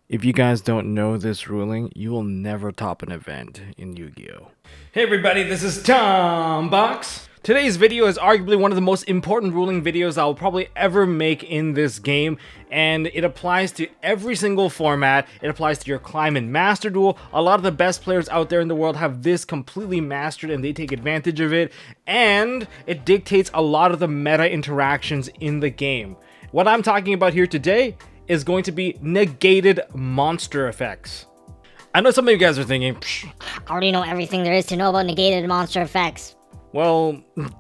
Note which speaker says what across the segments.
Speaker 1: If you guys don't know this ruling, you will never top an event in Yu-Gi-Oh!
Speaker 2: Hey everybody, this is Tom Box. Today's video is arguably one of the most important ruling videos I'll probably ever make in this game, and it applies to every single format. It applies to your Climb and Master Duel. A lot of the best players out there in the world have this completely mastered and they take advantage of it, and it dictates a lot of the meta interactions in the game. What I'm talking about here today is going to be negated monster effects. I know some of you guys are thinking,
Speaker 3: I already know everything there is to know about negated monster effects.
Speaker 2: well,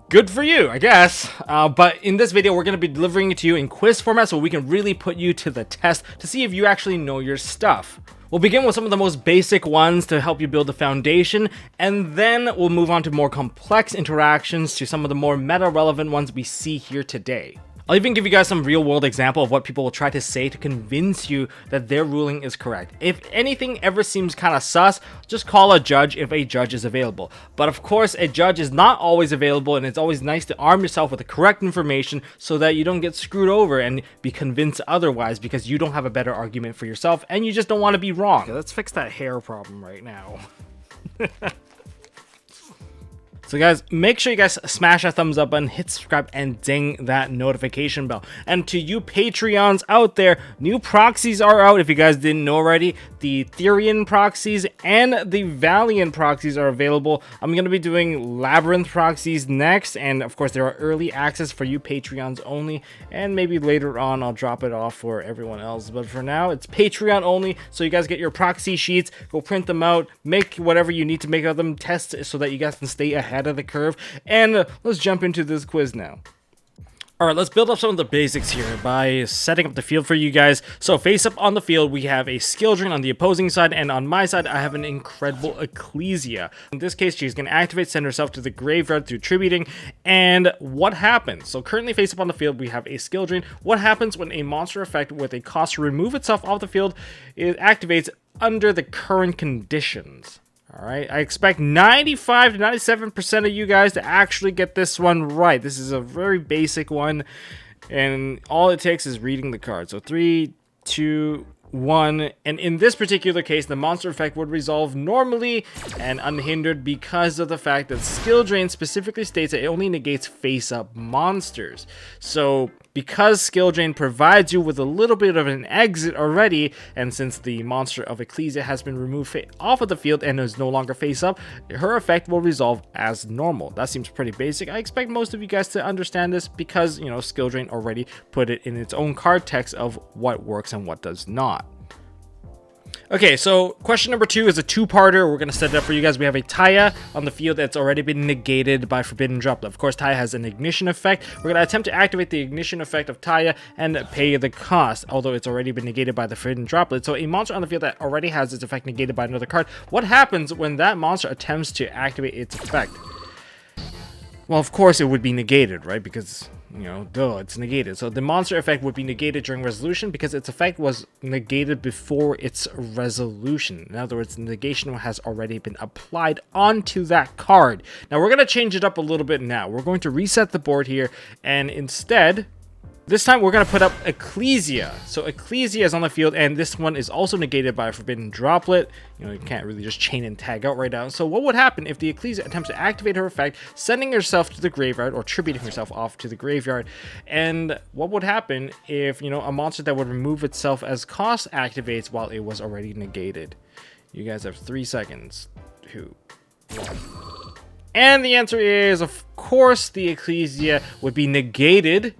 Speaker 2: good for you, I guess. But in this video, we're going to be delivering it to you in quiz format so we can really put you to the test to see if you actually know your stuff. We'll begin with some of the most basic ones to help you build the foundation, and then we'll move on to more complex interactions to some of the more meta-relevant ones we see here today. I'll even give you guys some real-world example of what people will try to say to convince you that their ruling is correct. If anything ever seems kind of sus, just call a judge if a judge is available. But of course, a judge is not always available, and it's always nice to arm yourself with the correct information so that you don't get screwed over and be convinced otherwise because you don't have a better argument for yourself and you just don't want to be wrong. Okay, let's fix that hair problem right now. So guys, make sure you guys smash that thumbs up button, hit subscribe, and ding that notification bell. And to you Patreons out there, new proxies are out. If you guys didn't know already, the Therian proxies and the Valiant proxies are available. I'm going to be doing Labyrinth proxies next, and of course there are early access for you Patreons only, and maybe later on I'll drop it off for everyone else. But for now, it's Patreon only, so you guys get your proxy sheets, go print them out, make whatever you need to make of them, test so that you guys can stay ahead of the curve, and let's jump into this quiz now. Alright, let's build up some of the basics here by setting up the field for you guys. So face up on the field, we have a skill drain on the opposing side, and on my side, I have an incredible Ecclesia. In this case, she's going to activate, send herself to the graveyard through tributing, and what happens? So currently face up on the field, we have a skill drain. What happens when a monster effect with a cost to remove itself off the field, it activates under the current conditions? Alright, I expect 95 to 97% of you guys to actually get this one right. This is a very basic one, and all it takes is reading the card. So 3, 2, 1, and in this particular case, the monster effect would resolve normally and unhindered because of the fact that skill drain specifically states that it only negates face-up monsters. So because skill drain provides you with a little bit of an exit already, and since the monster of Ecclesia has been removed off of the field and is no longer face up, her effect will resolve as normal. That seems pretty basic. I expect most of you guys to understand this because, you know, skill drain already put it in its own card text of what works and what does not. Okay, so question number 2 is a two-parter. We're going to set it up for you guys. We have a Taya on the field that's already been negated by Forbidden Droplet. Of course, Taya has an ignition effect. We're going to attempt to activate the ignition effect of Taya and pay the cost, although it's already been negated by the Forbidden Droplet. So a monster on the field that already has its effect negated by another card, what happens when that monster attempts to activate its effect? Well, of course it would be negated, right? Because, you know, duh, it's negated. So the monster effect would be negated during resolution because its effect was negated before its resolution. In other words, negation has already been applied onto that card. Now we're going to change it up a little bit now. We're going to reset the board here, and instead, this time we're going to put up Ecclesia. So Ecclesia is on the field, and this one is also negated by a Forbidden Droplet. You know, you can't really just chain and tag out right now. So what would happen if the Ecclesia attempts to activate her effect, sending herself to the graveyard or tributing herself off to the graveyard? And what would happen if, you know, a monster that would remove itself as cost activates while it was already negated? You guys have 3 seconds. 2, 1. And the answer is, of course, the Ecclesia would be negated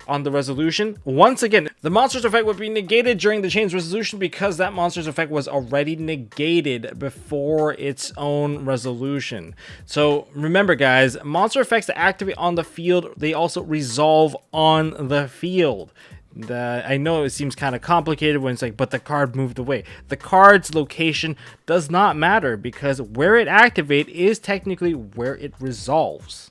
Speaker 2: on the resolution. Once again, the monster's effect would be negated during the chain's resolution because that monster's effect was already negated before its own resolution. So remember guys, monster effects that activate on the field, they also resolve on the field. I know it seems kind of complicated when it's like, but the card moved away. The card's location does not matter because where it activates is technically where it resolves.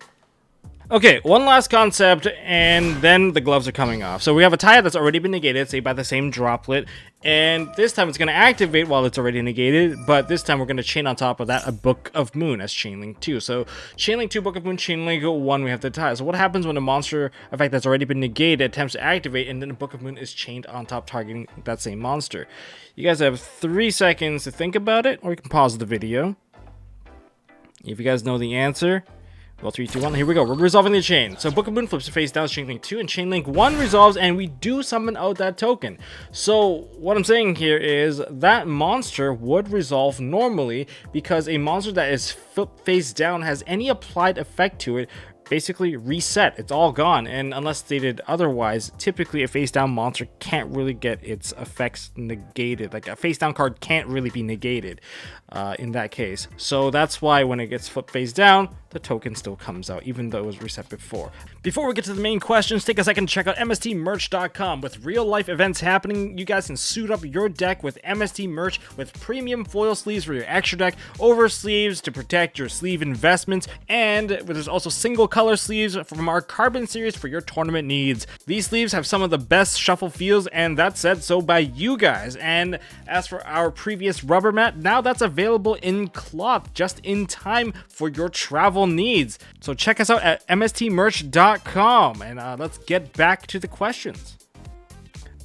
Speaker 2: Okay, one last concept, and then the gloves are coming off. So we have a Taya that's already been negated, say by the same Droplet, and this time it's going to activate while it's already negated, but this time we're going to chain on top of that a Book of Moon as Chainlink 2. So Chainlink 2, Book of Moon, Chainlink 1, we have the Taya. So what happens when a monster effect that's already been negated attempts to activate, and then the Book of Moon is chained on top targeting that same monster? You guys have 3 seconds to think about it, or you can pause the video. If you guys know the answer... Well, 3, 2, 1, here we go. We're resolving the chain. So Book of Moon flips to face down, Chainlink 2, and Chainlink 1 resolves, and we do summon out that token. So what I'm saying here is that monster would resolve normally because a monster that is flipped face down has any applied effect to it basically reset. It's all gone, and unless stated otherwise, typically a face down monster can't really get its effects negated. Like a face down card can't really be negated in that case. So that's why when it gets flipped face down, the token still comes out, even though it was reset before. Before we get to the main questions, take a second to check out MST.TV. With real life events happening, you guys can suit up your deck with MST merch with premium foil sleeves for your extra deck, over sleeves to protect your sleeve investments, and there's also single color sleeves from our Carbon series for your tournament needs. These sleeves have some of the best shuffle feels, and that's said so by you guys. And as for our previous rubber mat, now that's available in cloth just in time for your travel needs. So check us out at MSTmerch.com, and let's get back to the questions.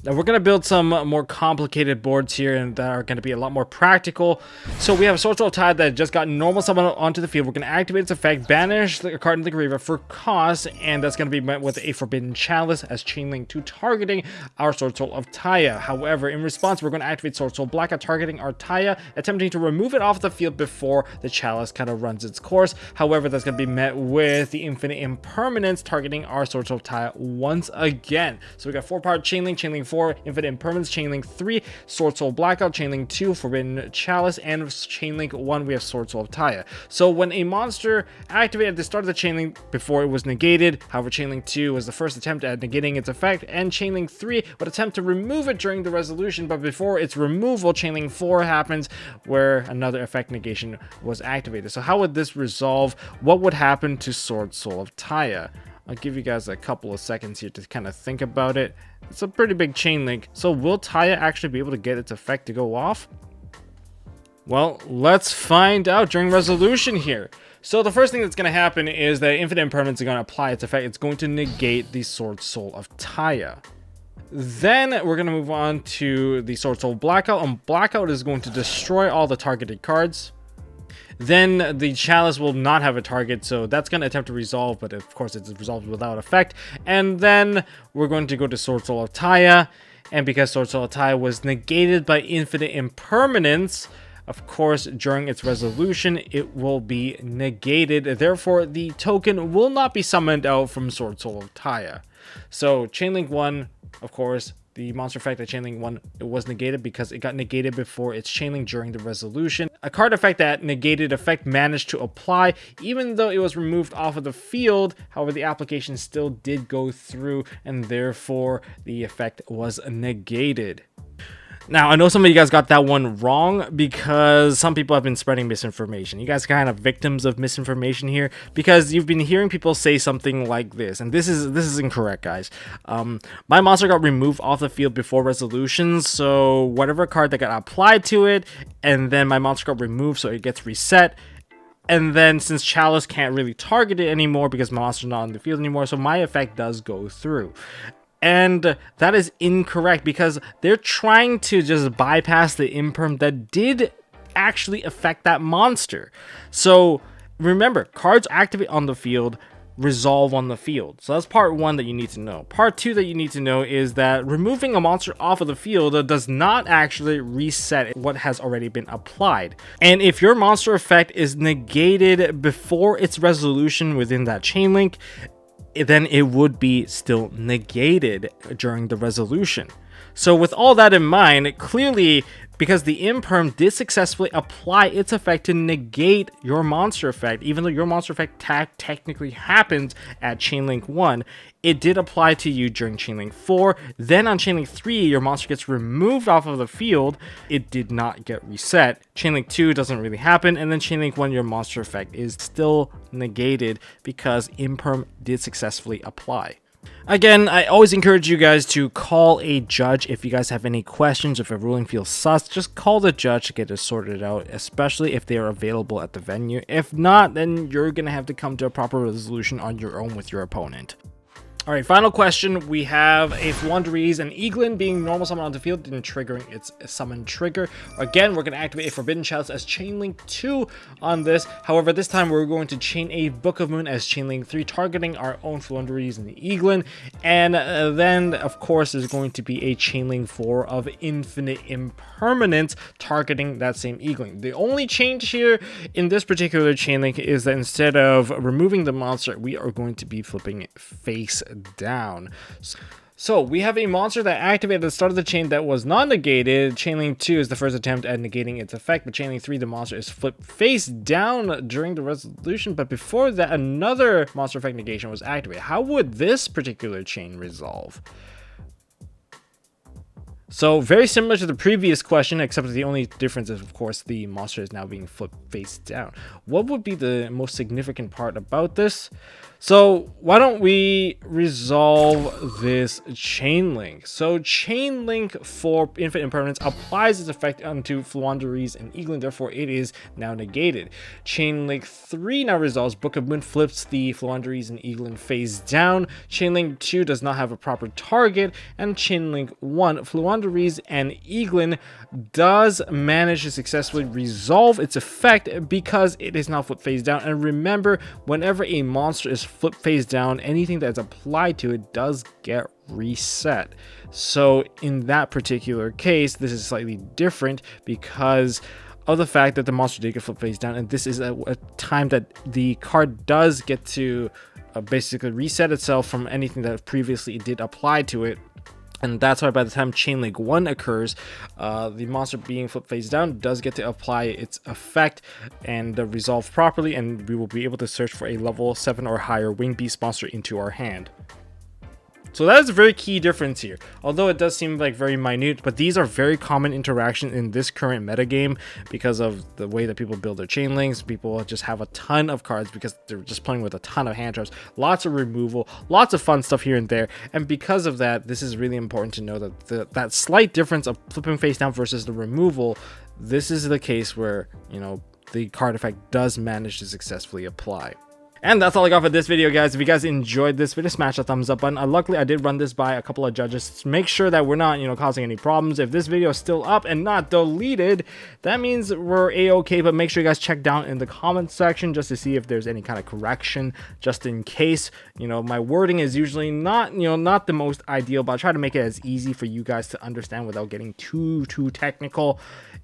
Speaker 2: Now we're going to build some more complicated boards here and that are going to be a lot more practical. So we have a Sword Soul Tide that just got normal summon onto the field. We're going to activate its effect, banish the card in the graveyard for cost, and that's going to be met with a Forbidden Chalice as Chainlink 2 targeting our Sword Soul of Taya. However, in response, we're going to activate Sword Soul Blackout targeting our Taya, attempting to remove it off the field before the Chalice kind of runs its course. However, that's going to be met with the Infinite Impermanence targeting our Sword Soul of Taya once again. So we got 4-part Chainlink, Chainlink 4, Infinite Impermanence, Chainlink 3, Sword Soul Blackout, Chainlink 2, Forbidden Chalice, and Chainlink 1, we have Sword Soul of Taya. So when a monster activated at the start of the Chainlink before it was negated, however, Chainlink 2 was the first attempt at negating its effect, and Chainlink 3 would attempt to remove it during the resolution, but before its removal, Chainlink 4 happens where another effect negation was activated. So how would this resolve? What would happen to Sword Soul of Taya? I'll give you guys a couple of seconds here to kind of think about it. It's a pretty big chain link. So will Taya actually be able to get its effect to go off? Well, let's find out during resolution here. So the first thing that's going to happen is that Infinite Impermanence is going to apply its effect. It's going to negate the Sword Soul of Taya. Then we're going to move on to the Sword Soul Blackout, and Blackout is going to destroy all the targeted cards. Then the Chalice will not have a target, so that's going to attempt to resolve, but of course it's resolved without effect. And then we're going to go to Sword Soul of Taya, and because Sword Soul of Taya was negated by Infinite Impermanence, of course, during its resolution, it will be negated. Therefore, the token will not be summoned out from Sword Soul of Taya. So Chainlink 1, of course, the monster effect at Chainlink 1, it was negated because it got negated before its Chainlink during the resolution. A card effect that negated effect managed to apply even though it was removed off of the field. However, the application still did go through, and therefore the effect was negated. Now, I know some of you guys got that one wrong because some people have been spreading misinformation. You guys are kind of victims of misinformation here because you've been hearing people say something like this, and this is incorrect, guys. My monster got removed off the field before resolution, so whatever card that got applied to it, and then my monster got removed, so it gets reset. And then since Chalice can't really target it anymore because my monster's not on the field anymore, so my effect does go through. And that is incorrect because they're trying to just bypass the imperm that did actually affect that monster. So remember, cards activate on the field, resolve on the field. So that's part one that you need to know. Part two that you need to know is that removing a monster off of the field does not actually reset what has already been applied. And if your monster effect is negated before its resolution within that chain link, then it would be still negated during the resolution. So with all that in mind, clearly because the imperm did successfully apply its effect to negate your monster effect. Even though your monster effect technically happens at Chainlink 1, it did apply to you during Chainlink 4. Then on Chainlink 3, your monster gets removed off of the field. It did not get reset. Chainlink 2 doesn't really happen, and then Chainlink 1, your monster effect is still negated because imperm did successfully apply. Again, I always encourage you guys to call a judge if you guys have any questions. If a ruling feels sus, just call the judge to get it sorted out, especially if they are available at the venue. If not, then you're going to have to come to a proper resolution on your own with your opponent. All right, final question. We have a Floowandereeze and Eaglin being normal summon on the field and triggering its summon trigger. Again, we're going to activate a Forbidden Shouts as Chainlink 2 on this. However, this time we're going to chain a Book of Moon as Chainlink 3, targeting our own Floowandereeze and the Eaglin. And then, of course, there's going to be a Chainlink 4 of Infinite Impermanence targeting that same Eaglin. The only change here in this particular Chainlink is that instead of removing the monster, we are going to be flipping it face down. So we have a monster that activated at the start of the chain that was not negated. Chainlink 2 is the first attempt at negating its effect, but Chainlink 3, the monster is flipped face down during the resolution. But before that, another monster effect negation was activated. How would this particular chain resolve? So very similar to the previous question, except that the only difference is, of course, the monster is now being flipped face down. What would be the most significant part about this? So why don't we resolve this Chainlink? So Chainlink for Infinite Impermanence applies its effect onto Floowandereeze and Eaglin, therefore it is now negated. Chainlink 3 now resolves. Book of Moon flips the Floowandereeze and Eaglin face down. Chainlink 2 does not have a proper target, and Chainlink 1, Floowandereeze and Eaglin does manage to successfully resolve its effect because it is now flipped face down. And remember, whenever a monster is flipped face down, anything that's applied to it does get reset. So in that particular case, this is slightly different because of the fact that the monster did get flipped face down, and this is a time that the card does get to basically reset itself from anything that previously did apply to it. And that's why by the time Chainlink 1 occurs, the monster being flipped face down does get to apply its effect and resolve properly, and we will be able to search for a level 7 or higher Wing Beast monster into our hand. So that is a very key difference here, although it does seem like very minute, but these are very common interactions in this current metagame because of the way that people build their chain links. People just have a ton of cards because they're just playing with a ton of hand traps, lots of removal, lots of fun stuff here and there, and because of that, this is really important to know that that slight difference of flipping face down versus the removal, this is the case where, you know, the card effect does manage to successfully apply. And that's all I got for this video, guys. If you guys enjoyed this video, smash the thumbs up button. Luckily, I did run this by a couple of judges to make sure that we're not, causing any problems. If this video is still up and not deleted, that means we're a-okay, but make sure you guys check down in the comment section just to see if there's any kind of correction, just in case. My wording is usually not, not the most ideal, but I try to make it as easy for you guys to understand without getting too technical.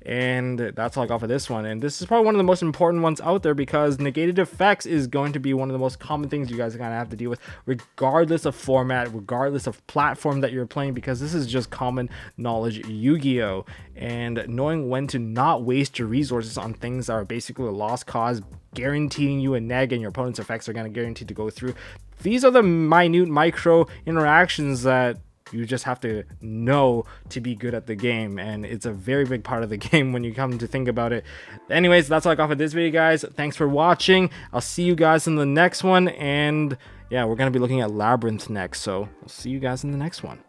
Speaker 2: And that's all I got for this one. And this is probably one of the most important ones out there because negated effects is going to be one of the most common things you guys are going to have to deal with, regardless of format, regardless of platform that you're playing, because this is just common knowledge Yu-Gi-Oh! And knowing when to not waste your resources on things that are basically a lost cause, guaranteeing you a neg and your opponent's effects are going to guarantee to go through. These are the minute micro interactions that you just have to know to be good at the game, and it's a very big part of the game when you come to think about it. Anyways, that's all I got for this video, guys. Thanks for watching. I'll see you guys in the next one, and yeah, we're going to be looking at Labyrinth next, so we'll see you guys in the next one.